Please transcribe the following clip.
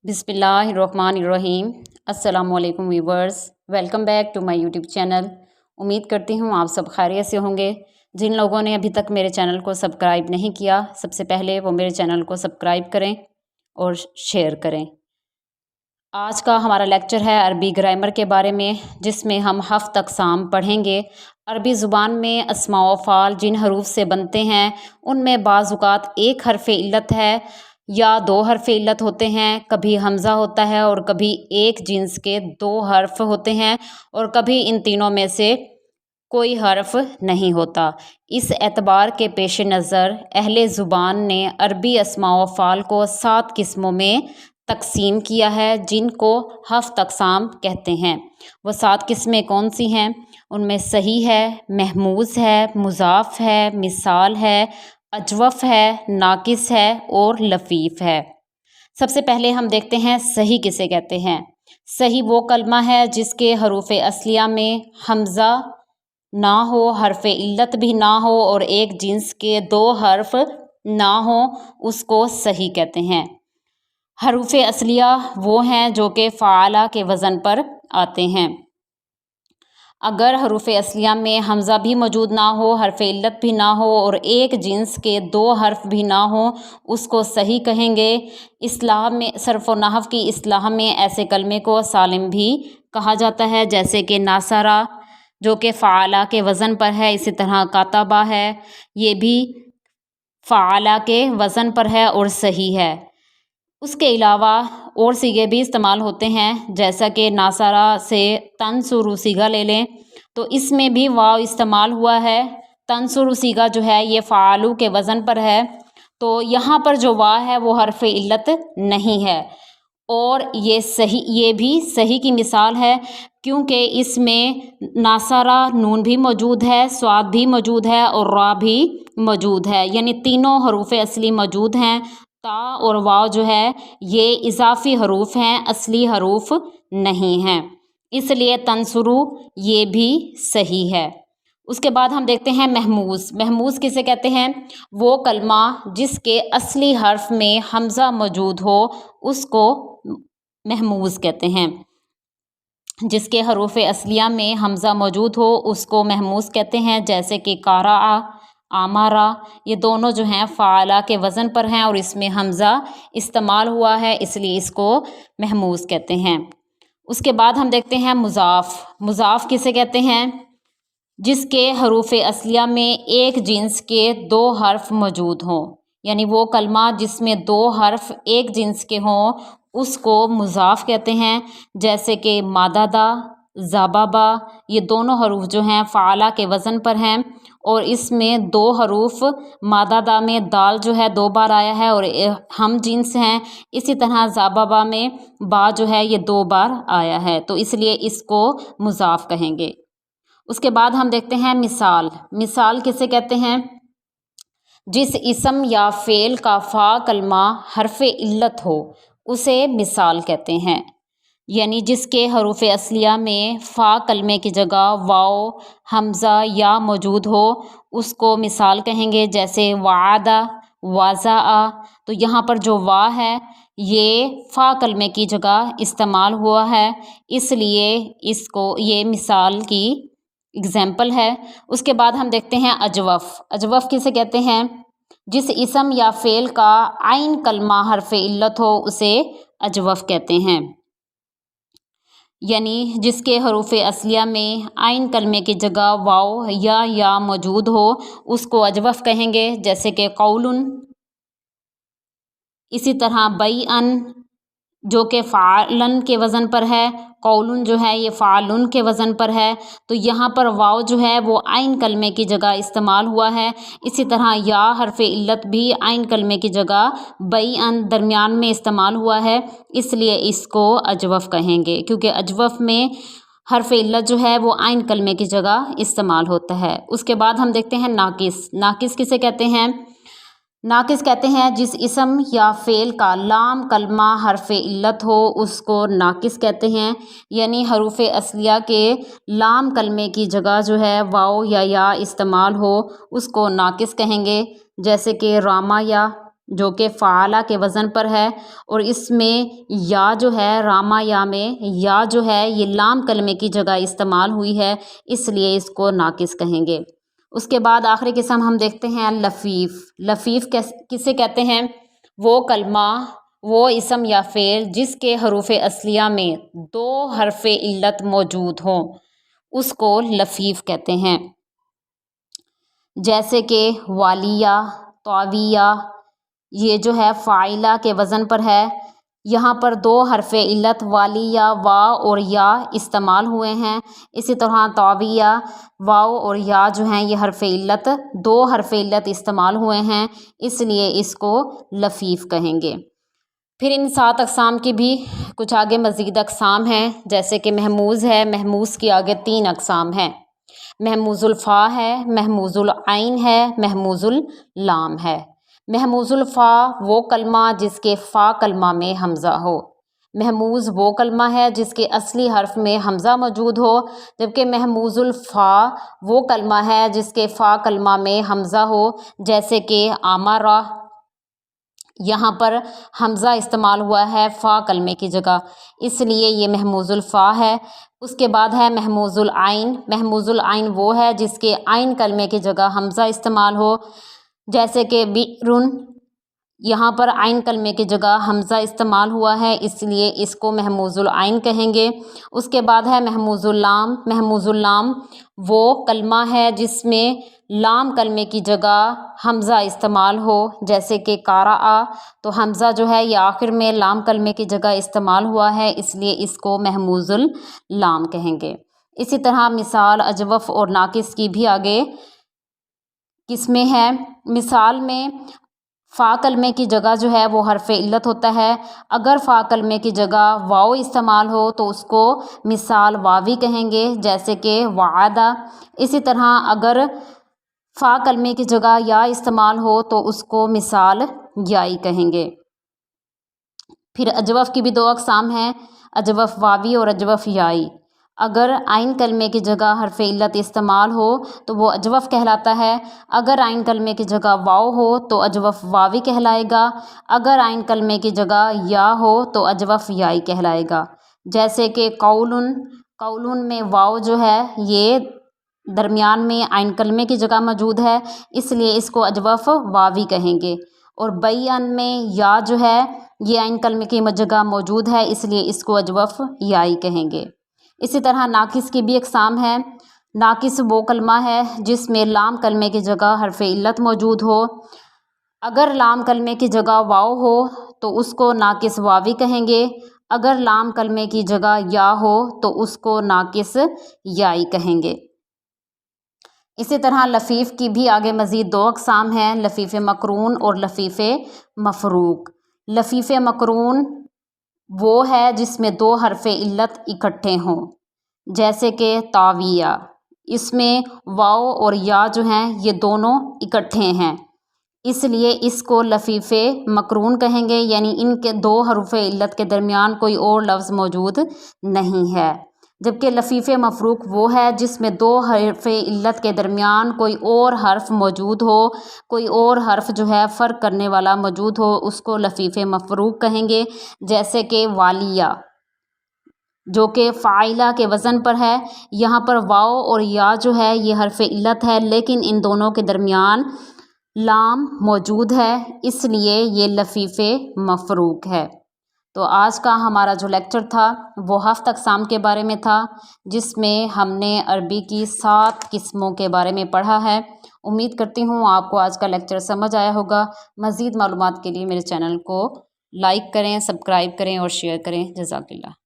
बिस्मिल्लाहिर्रहमानिर्रहीम। अस्सलामुअलैकुम viewers, welcome back to my YouTube channel. उम्मीद करती हूँ आप सब खैरियत से होंगे। जिन लोगों ने अभी तक मेरे चैनल को सब्सक्राइब नहीं किया, सबसे पहले वो मेरे चैनल को सब्सक्राइब करें और शेयर करें। आज का हमारा लेक्चर है अरबी ग्रामर के बारे में, जिसमें हम हफ्त अक़साम पढ़ेंगे। अरबी ज़ुबान में अस्मा व फ़ाल जिन हरूफ से बनते हैं उनमें बाज़ औक़ात एक हर्फ़ इल्लत है या दो हर्फ़ इल्लत होते हैं। कभी हमज़ा होता है और कभी एक जिन्स के दो हर्फ होते हैं और कभी इन तीनों में से कोई हर्फ नहीं होता। इस एतबार के पेश नज़र अहले ज़ुबान ने अरबी अस्मा व फ़ाल को 7 किस्मों में तकसीम किया है, जिनको हफ्त अक़साम कहते हैं। वो 7 किस्में कौन सी हैं? उनमें सही है, महमूज़ है, मुज़ाफ़ है, मिसाल है, अजवफ़ है, नाकिस है और लफ़ीफ़ है। सबसे पहले हम देखते हैं सही किसे कहते हैं। सही वो कलमा है जिसके हरूफ़ असलिया में हमज़ा ना हो, हर्फ़ इल्लत भी ना हो और एक जिन्स के दो हर्फ ना हो, उसको सही कहते हैं। हरूफ़ असलिया वो हैं जो कि फ़ाला के वज़न पर आते हैं। अगर हरूफ़ असलिया में हमज़ा भी मौजूद ना हो, हर्फ़ इल्लत भी ना हो और एक जिन्स के दो हर्फ भी ना हो, उसको सही कहेंगे। इस्लाह में, सर्फ़ व नहव की इस्लाह में ऐसे कलमे को सालिम भी कहा जाता है, जैसे कि नासरा जो कि फ़ाला के वज़न पर है। इसी तरह कातबा है, ये भी फ़ाला के वज़न पर है और सही है। उसके अलावा और सीगे भी इस्तेमाल होते हैं, जैसा कि नासरा से तंसुरु सीगा ले लें तो इसमें भी वाव इस्तेमाल हुआ है। तंसुरु सीगा जो है ये फ़ालू के वज़न पर है, तो यहाँ पर जो वाव है वो हर्फ़ इल्लत नहीं है और ये भी सही की मिसाल है, क्योंकि इसमें नासरा नून भी मौजूद है, स्वाद भी मौजूद है और रा भी मौजूद है, यानी तीनों हरूफ़ असली मौजूद हैं। ता और वाव जो है ये इजाफ़ी हरूफ हैं, असली हरूफ नहीं हैं, इसलिए तंसुरु ये भी सही है। उसके बाद हम देखते हैं महमूज़। महमूज़ किसे कहते हैं? वो कलमा जिसके असली हर्फ में हमज़ा मौजूद हो, उसको महमूज़ कहते हैं। जिसके हरूफ़ असलिया में हमज़ा मौजूद हो उसको महमूज़ कहते हैं, जैसे कि कारा, आमारा, ये दोनों जो हैं फ़ाला के वज़न पर हैं और इसमें हमज़ा इस्तेमाल हुआ है, इसलिए इसको महमूज़ कहते हैं। उसके बाद हम देखते हैं मुज़ाफ़। मुज़ाफ़ किसे कहते हैं? जिसके हरूफ़ असलिया में एक जिन्स के दो हर्फ मौजूद हों, यानी वो कलमा जिसमें दो हर्फ एक जिन्स के हों उसको मुज़ाफ़ कहते हैं, जैसे कि मादादा, ज़ाबाबा, ये दोनों हरूफ जो हैं फ़ाला के वज़न पर हैं और इसमें दो हरूफ मादादा में दाल जो है 2 बार आया है और हम जिन्स हैं। इसी तरह ज़ाबाबा में बा जो है ये 2 बार आया है, तो इसलिए इसको मुज़ाफ़ कहेंगे। उसके बाद हम देखते हैं मिसाल। मिसाल किसे कहते हैं? जिस इसम या फ़ेल का फ़ा कलमा हर्फ़ इल्लत हो उसे मिसाल कहते हैं, यानी जिसके हरूफ़ असलिया में फ़ा कलमे की जगह वाव, हमज़ा या मौजूद हो उसको मिसाल कहेंगे, जैसे वादा, वाज़ा। तो यहाँ पर जो वा है ये फ़ा कलमे की जगह इस्तेमाल हुआ है, इसलिए इसको ये मिसाल की एग्ज़ाम्पल है। उसके बाद हम देखते हैं अजवफ़। अजवफ़ किसे कहते हैं? जिस इसम या फ़ेल का आइन कलमा हर्फ़ इल्लत हो उसे अजवफ़ कहते हैं, यानी जिसके हरूफ़ असलिया में आइन कलमे की जगह वाव या मौजूद हो उसको अजवफ़ कहेंगे, जैसे कि कौलुन। इसी तरह बैअन जो कि फ़ालन के वज़न पर है, कौलुन जो है ये फ़ालुन के वज़न पर है, तो यहाँ पर वाव जो है वो आइन कलमे की जगह इस्तेमाल हुआ है। इसी तरह या हर्फ़ इल्लत भी आइन कलमे की जगह बैअन दरमियान में इस्तेमाल हुआ है, इसलिए इसको अजवफ़ कहेंगे, क्योंकि अजवफ़ में हर्फ़ इल्लत जो है वो आइन कलमे की जगह इस्तेमाल होता है। उसके बाद हम देखते हैं नाकिस। नाकिस किसे कहते हैं? नाकिस कहते हैं जिस इसम या फ़ेल का लाम कलमा हर्फ़ इल्लत हो उसको नाकिस कहते हैं, यानी हरूफ़ असलिया के लाम कलमे की जगह जो है वाव या इस्तेमाल हो उसको नाकिस कहेंगे, जैसे कि रामा या جو کہ فعالہ کے وزن پر ہے، اور اس میں یا جو ہے راما یا میں یا جو ہے یہ لام کلمے کی جگہ استعمال ہوئی ہے، اس لیے اس کو ناقص کہیں گے۔ اس کے بعد آخری قسم ہم دیکھتے ہیں لفیف۔ لفیف کسے کہتے ہیں؟ وہ کلمہ، وہ اسم یا فعل جس کے حروف اصلیہ میں 2 حرف علت موجود ہوں، اس کو لفیف کہتے ہیں۔ جیسے کہ والیہ، طاویہ، یہ جو ہے فاعلہ کے وزن پر ہے، یہاں پر 2 حرف علت والیہ واو اور یا استعمال ہوئے ہیں۔ اسی طرح طاویہ، واو اور یا جو ہیں یہ حرف علت 2 حرف علت استعمال ہوئے ہیں، اس لیے اس کو لفیف کہیں گے۔ پھر ان 7 اقسام کی بھی کچھ آگے مزید اقسام ہیں، جیسے کہ محموز ہے۔ محموز کی آگے 3 اقسام ہیں، محموز الفا ہے، محموز العین ہے، محموز اللام ہے۔ محموز الفا وہ کلمہ جس کے فا کلمہ میں حمزہ ہو۔ محموز وہ کلمہ ہے جس کے اصلی حرف میں حمزہ موجود ہو، جبکہ محموز الفا وہ کلمہ ہے جس کے فا کلمہ میں حمزہ ہو، جیسے کہ آمارہ، یہاں پر حمزہ استعمال ہوا ہے فا کلمے کی جگہ، اس لیے یہ محموز الفا ہے۔ اس کے بعد ہے محموز العین۔ محموز العین وہ ہے جس کے عین کلمے کی جگہ حمزہ استعمال ہو، جیسے کہ بئرن، یہاں پر عین کلمے کی جگہ حمزہ استعمال ہوا ہے، اس لیے اس کو محموز العین کہیں گے۔ اس کے بعد ہے محموز اللام۔ محموز اللام وہ کلمہ ہے جس میں لام کلمے کی جگہ حمزہ استعمال ہو، جیسے کہ قارأ، تو حمزہ جو ہے یہ آخر میں لام کلمے کی جگہ استعمال ہوا ہے، اس لیے اس کو محموز اللام کہیں گے۔ اسی طرح مثال اجوف اور ناقص کی بھی آگے قسمیں ہیں۔ مثال میں فا کلمے کی جگہ جو ہے وہ حرف علت ہوتا ہے، اگر فا کلمے کی جگہ واو استعمال ہو تو اس کو مثال واوی کہیں گے، جیسے کہ وعدہ۔ اسی طرح اگر فا کلمے کی جگہ یا استعمال ہو تو اس کو مثال یائی کہیں گے۔ پھر اجوف کی بھی 2 اقسام ہیں، اجوف واوی اور اجوف یائی۔ اگر عین کلمے کی جگہ حرف علت استعمال ہو تو وہ اجوف کہلاتا ہے، اگر عین کلمے کی جگہ واو ہو تو اجوف واوی کہلائے گا، اگر عین کلمے کی جگہ یا ہو تو اجوف یائی کہلائے گا، جیسے کہ قولن۔ قولن میں واو جو ہے یہ درمیان میں عین کلمے کی جگہ موجود ہے، اس لیے اس کو اجوف واوی کہیں گے، اور بیان میں یا جو ہے یہ عین کلمے کی جگہ موجود ہے، اس لیے اس کو اجوف یائی کہیں گے۔ اسی طرح ناقص کی بھی اقسام ہے۔ ناقص وہ کلمہ ہے جس میں لام کلمے کی جگہ حرف علت موجود ہو، اگر لام کلمے کی جگہ واو ہو تو اس کو ناقص واوی کہیں گے، اگر لام کلمے کی جگہ یا ہو تو اس کو ناقص یائی کہیں گے۔ اسی طرح لفیف کی بھی آگے مزید 2 اقسام ہیں، لفیف مقرون اور لفیف مفروق۔ لفیف مقرون وہ ہے جس میں 2 حرف علت اکٹھے ہوں، جیسے کہ طاویہ، اس میں واو اور یا جو ہیں یہ دونوں اکٹھے ہیں، اس لیے اس کو لفیف مقرون کہیں گے، یعنی ان کے 2 حروف علت کے درمیان کوئی اور لفظ موجود نہیں ہے۔ جبکہ لفیف مفروق وہ ہے جس میں 2 حرف علت کے درمیان کوئی اور حرف موجود ہو، کوئی اور حرف جو ہے فرق کرنے والا موجود ہو، اس کو لفیف مفروق کہیں گے، جیسے کہ والیہ جو کہ فاعلہ کے وزن پر ہے، یہاں پر واو اور یا جو ہے یہ حرف علت ہے، لیکن ان دونوں کے درمیان لام موجود ہے، اس لیے یہ لفیف مفروق ہے۔ تو آج کا ہمارا جو لیکچر تھا وہ 7 اقسام کے بارے میں تھا، جس میں ہم نے عربی کی 7 قسموں کے بارے میں پڑھا ہے۔ امید کرتی ہوں آپ کو آج کا لیکچر سمجھ آیا ہوگا۔ مزید معلومات کے لیے میرے چینل کو لائک کریں، سبسکرائب کریں اور شیئر کریں۔ جزاک اللہ۔